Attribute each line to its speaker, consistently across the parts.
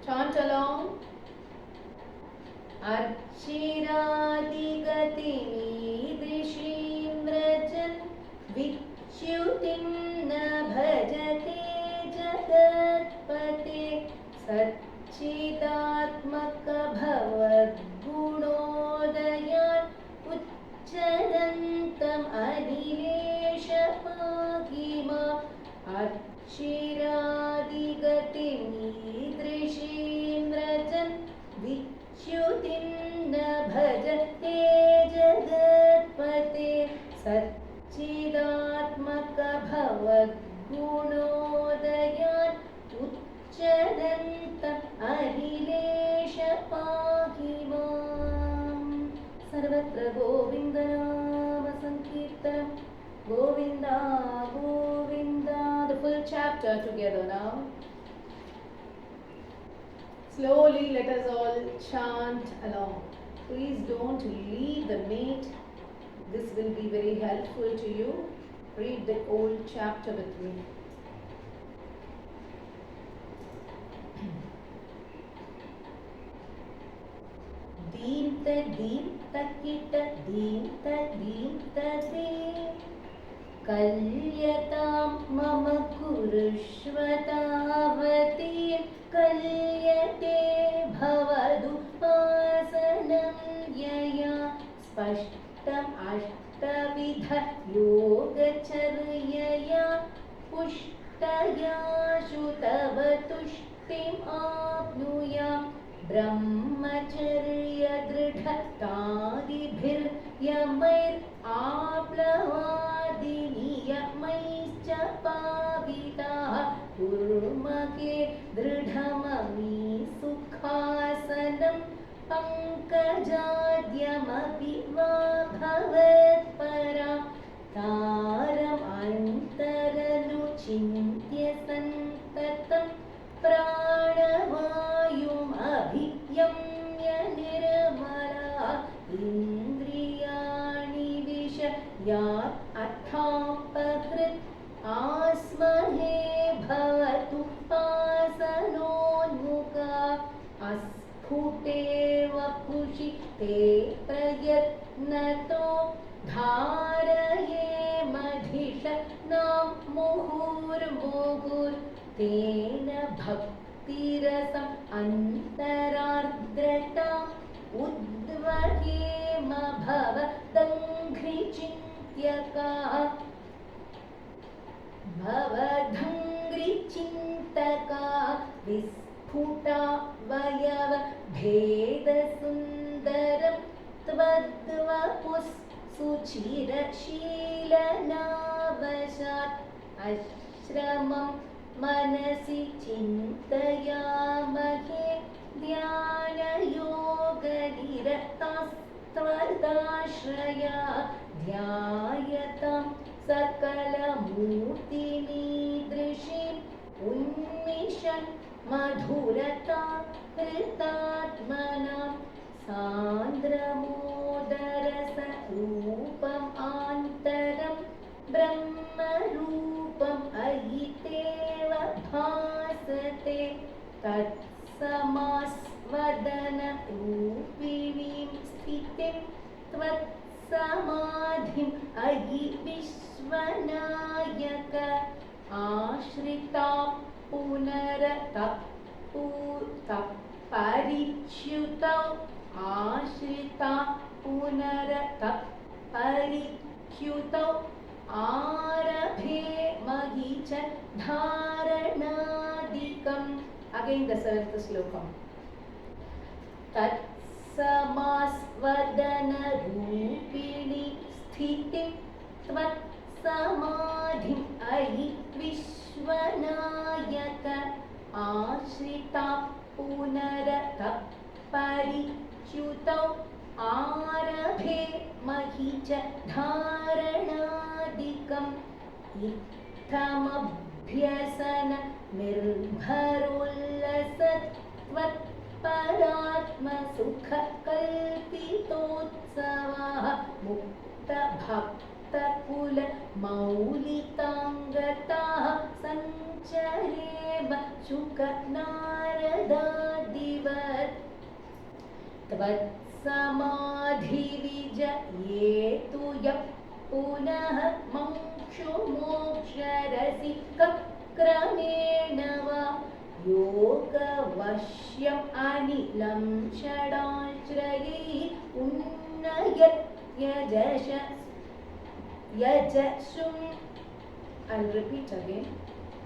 Speaker 1: Chant along. अर्चिरादिगतिमीदृशीं व्रजन् विच्युतिं न भजते जगत्पते सच्चिदात्मकभवद्गुणोदयान् उच्चरन्तम् अनिलेशपागिमा अर्चिरादिगतिमीदृशीं व्रजन् विच्युतिं न भजते जगत्पते सच्चिदात्मकभवद्गुणोदयान् उच्चरन्तम् अनिलेशपाहि माम्। सर्वत्र गोविन्दनामसङ्कीर्तनं Govinda Govinda. The full chapter together now. Slowly let us all chant along. Please don't leave the meet. This will be very helpful to you. Read the whole chapter with me. Deemta deemta kita deemta deemta de कल्यतां मम कुरुष्वतावतीं कल्यते भवदुपासनं यया स्पष्टम् अष्टविध योगचर्यया पुष्टयाशु तव तुष्टिम् आप्नुयाम् ब्रह्मचर्यदृढतादिभिर्यमैराप्लवादिनियमैश्च पाविताः कुर्महे दृढममी सुखासनं पङ्कजाद्यमपि वा भवत्परा तारम् अन्तरनुचिन्त्य सन्ततं प्राणवायुमभियम्य निर्मला इन्द्रियाणि विषयात् अथापहृत् आस्महे भवतु पासनोन्मुखा अस्फुटेव वपुषि ते प्रयत्नतो धारये मधिषणां मुहुर्मुहुर्तेन भक्तिरसम् अन्तरार्द्रताम् उद्वहेम भवदङ्घ्रिचिन्तका विस्फुटा वयव भेदसुन्दरं त्वद्वपुः सुचिरशीलनावशात् आश्रमं मनसि चिन्तयामहे ध्यानयोगनिरतास्त्वदाश्रया ध्यायतां सकलमूर्तिमीदृशीम् उन्मिषन् मधुरता कृतात्मनां सान्द्रमोदरसरूपम् आन्तरं ब्रह्मरूपम् अयितेव भासते तत्समास्वदनरूपिणीं स्थितिं त्वत्समाधिम् अयि विश्वनायक आश्रिता पुनरतपरिच्युतौ आश्रिता पुनरतपरिच्युतौ आरभे महि च धारणादिकम्. Again the seventh slokam. तत्समास्वदनरूपिणी स्थितिं त्वत्समाधिम् अयि विश्वनायक आश्रिता पुनरतपरिच्युतौ आरभे महि च धारणादिकम्. इत्थमभ्यसन निर्भरोल्लसत्वत्परात्मसुखकल्पितोत्सवः मुक्तभक्तिरसपूर्णः भक्तकुल मौलिताङ्गताः सञ्चरेम शुकनारदादिवत् त्वत्समाधिविजयेतु यः पुनः मोक्षरसिकक्रमेण वा योगवश्यम् अनिलं षडाश्रयैः यजसुं I'll repeat again.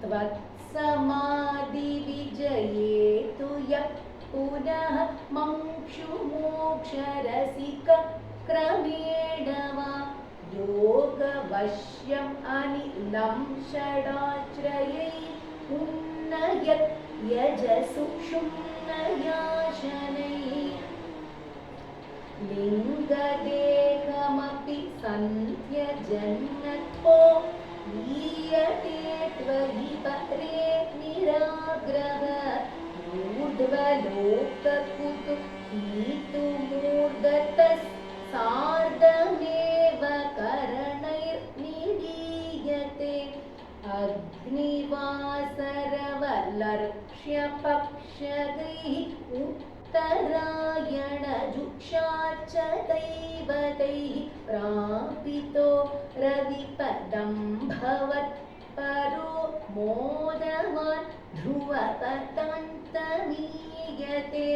Speaker 1: त्वत्समाधिविजयेतु यः पुनः मंक्षुमोक्षरसिकक्रमेण वा योगवश्यम् अनिलं षडाश्रयैः उन्नयत् यजसु क्षुण्णयाशनैः लिङ्गदेहमपि सन्त्यजन्नत्वो लीयते त्वयि परे निराग्रह ऊर्ध्वलोककुतुकीतुमूर्धतः सार्धमेव करणैर्निलीयते अग्निवासरवलक्ष्यपक्षदैः उत्तरायणजुषा च दैवतैः प्रापितो रविपदं भवत्परो मोदवान् ध्रुवपदान्तमीयते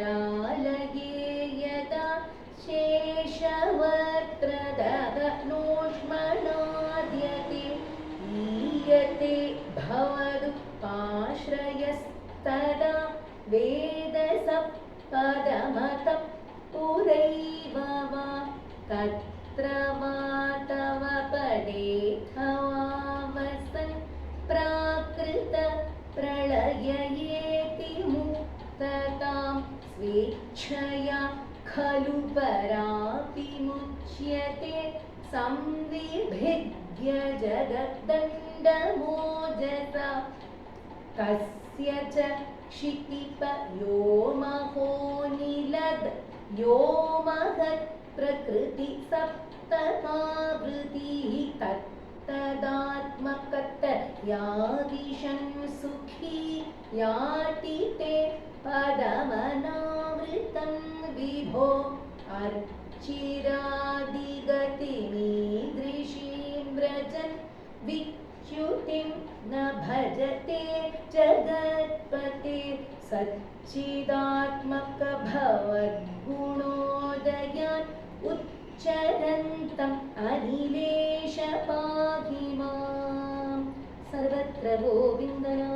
Speaker 1: आस्थितोतमहरालये यदा शेषवक्त्रदघनोष्मणाद्यते ईयते भवदुपाश्रयस्तदा वेदसपदमतः पुरैव वा तत्र वा तव पडेथवा वसन् प्राकृत प्रलययेति मुक्ततां स्वेच्छया खलु परापि मुच्यते संविभिद्य जगद्दण्डमोजसा कस्य च क्षितिपयो महोनिलद् यो महत् प्रकृति सप्तमावृतिः तत्तदात्मकतया विशन् सुखी याति ते पदमनावृतं विभो अर्चिरादिगतिमीदृशीं व्रजन् विच्युतिं न भजते जगत्पते सच्चिदात्मक भवद्गुणोदयान् उच्चरन्तम् अनिलेश पाहि माम् सर्वत्र गोविन्दनाम